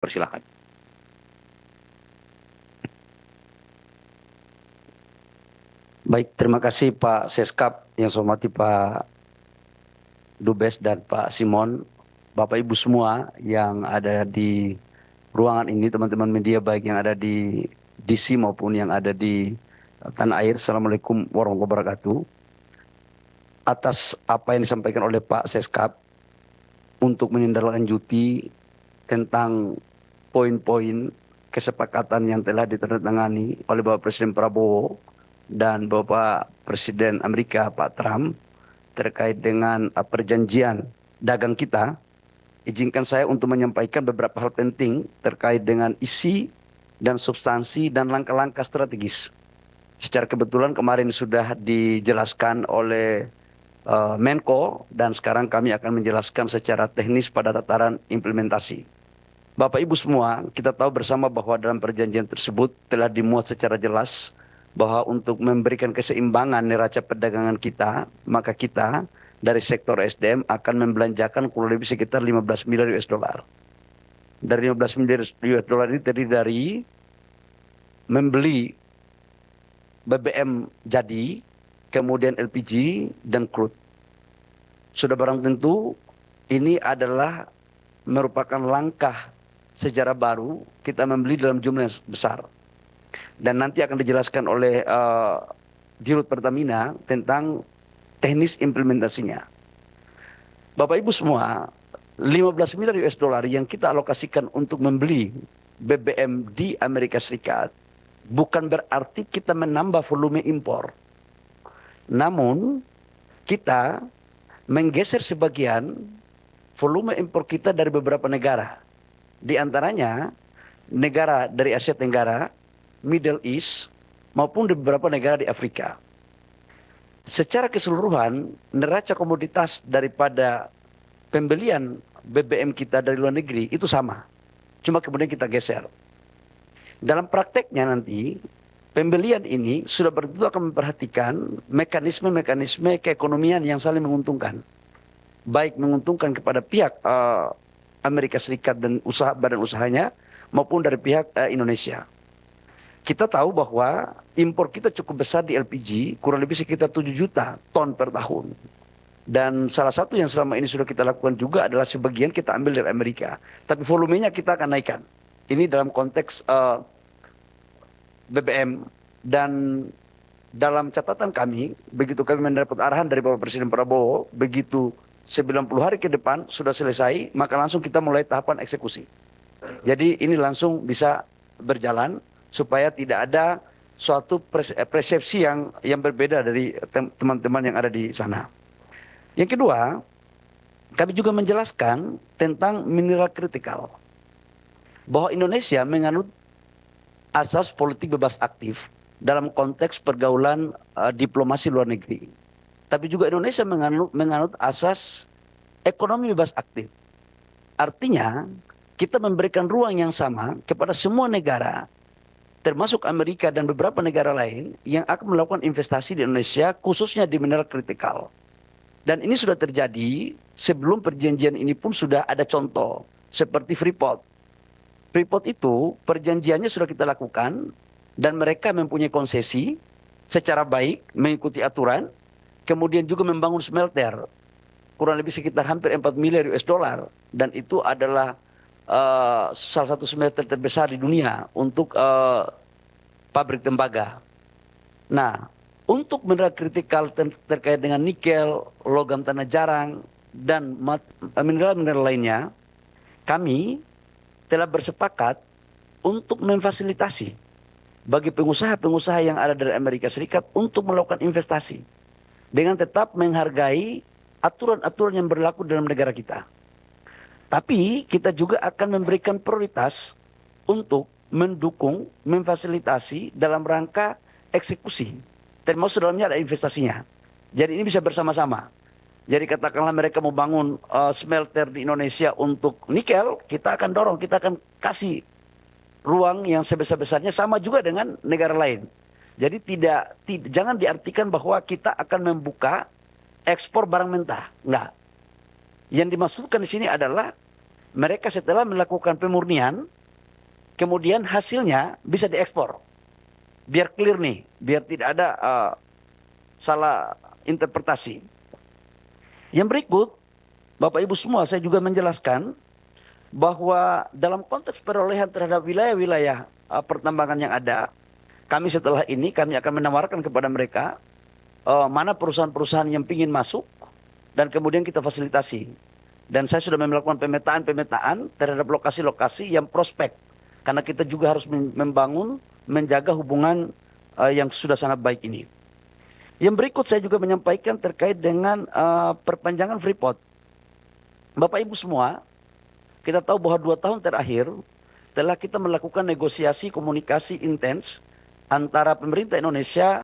Persilakan. Baik, terima kasih Pak Seskap, yang saya hormati Pak Dubes dan Pak Simon, Bapak Ibu semua yang ada di ruangan ini, teman-teman media baik yang ada di DC maupun yang ada di tanah air. Assalamualaikum warahmatullahi wabarakatuh. Atas apa yang disampaikan oleh Pak Seskap untuk menindaklanjuti tentang poin-poin kesepakatan yang telah ditandatangani oleh Bapak Presiden Prabowo dan Bapak Presiden Amerika Pak Trump terkait dengan perjanjian dagang kita, izinkan saya untuk menyampaikan beberapa hal penting terkait dengan isi dan substansi dan langkah-langkah strategis. Secara kebetulan kemarin sudah dijelaskan oleh Menko dan sekarang kami akan menjelaskan secara teknis pada tataran implementasi. Bapak Ibu semua, kita tahu bersama bahwa dalam perjanjian tersebut telah dimuat secara jelas bahwa untuk memberikan keseimbangan neraca perdagangan kita, maka kita dari sektor SDM akan membelanjakan kurang lebih sekitar 15 miliar US dollar. Dari 15 miliar US dollar ini terdiri dari membeli BBM jadi, kemudian LPG dan crude. Sudah barang tentu ini adalah merupakan langkah sejarah baru kita membeli dalam jumlah yang besar. Dan nanti akan dijelaskan oleh Dirut Pertamina tentang teknis implementasinya. Bapak Ibu semua, 15 miliar US dollar yang kita alokasikan untuk membeli BBM di Amerika Serikat bukan berarti kita menambah volume impor. Namun kita menggeser sebagian volume impor kita dari beberapa negara. Di antaranya negara dari Asia Tenggara, Middle East, maupun di beberapa negara di Afrika. Secara keseluruhan, neraca komoditas daripada pembelian BBM kita dari luar negeri itu sama. Cuma kemudian kita geser. Dalam prakteknya nanti, pembelian ini sudah tentu akan memperhatikan mekanisme-mekanisme keekonomian yang saling menguntungkan. Baik menguntungkan kepada pihak Amerika Serikat dan badan usahanya, maupun dari pihak Indonesia. Kita tahu bahwa impor kita cukup besar di LPG, kurang lebih sekitar 7 juta ton per tahun. Dan salah satu yang selama ini sudah kita lakukan juga adalah sebagian kita ambil dari Amerika. Tapi volumenya kita akan naikkan. Ini dalam konteks BBM. Dan dalam catatan kami, begitu kami mendapat arahan dari Bapak Presiden Prabowo, begitu 90 hari ke depan sudah selesai, maka langsung kita mulai tahapan eksekusi. Jadi ini langsung bisa berjalan supaya tidak ada suatu persepsi yang berbeda dari teman-teman yang ada di sana. Yang kedua, kami juga menjelaskan tentang mineral kritikal. Bahwa Indonesia menganut asas politik bebas aktif dalam konteks pergaulan diplomasi luar negeri. Tapi juga Indonesia menganut asas ekonomi bebas aktif. Artinya, kita memberikan ruang yang sama kepada semua negara, termasuk Amerika dan beberapa negara lain yang akan melakukan investasi di Indonesia, khususnya di mineral kritikal. Dan ini sudah terjadi sebelum perjanjian ini pun sudah ada contoh, seperti Freeport. Freeport itu perjanjiannya sudah kita lakukan, dan mereka mempunyai konsesi secara baik, mengikuti aturan, kemudian juga membangun smelter, kurang lebih sekitar hampir 4 miliar US dollar, dan itu adalah salah satu smelter terbesar di dunia untuk pabrik tembaga. Nah, untuk mineral kritikal terkait dengan nikel, logam tanah jarang, dan mineral-mineral lainnya, kami telah bersepakat untuk memfasilitasi bagi pengusaha-pengusaha yang ada dari Amerika Serikat untuk melakukan investasi dengan tetap menghargai aturan-aturan yang berlaku dalam negara kita. Tapi kita juga akan memberikan prioritas untuk mendukung, memfasilitasi dalam rangka eksekusi. Termasuk dalamnya ada investasinya. Jadi ini bisa bersama-sama. Jadi katakanlah mereka mau bangun smelter di Indonesia untuk nikel, kita akan dorong, kita akan kasih ruang yang sebesar-besarnya, sama juga dengan negara lain. Jadi jangan diartikan bahwa kita akan membuka ekspor barang mentah. Enggak. Yang dimaksudkan di sini adalah mereka setelah melakukan pemurnian, kemudian hasilnya bisa diekspor. Biar clear nih, biar tidak ada salah interpretasi. Yang berikut, Bapak Ibu semua, saya juga menjelaskan bahwa dalam konteks perolehan terhadap wilayah-wilayah pertambangan yang ada, kami setelah ini kami akan menawarkan kepada mereka mana perusahaan-perusahaan yang ingin masuk dan kemudian kita fasilitasi. Dan saya sudah melakukan pemetaan terhadap lokasi-lokasi yang prospek. Karena kita juga harus membangun, menjaga hubungan yang sudah sangat baik ini. Yang berikut saya juga menyampaikan terkait dengan perpanjangan Freeport. Bapak Ibu semua, kita tahu bahwa 2 tahun terakhir telah kita melakukan negosiasi komunikasi intens antara pemerintah Indonesia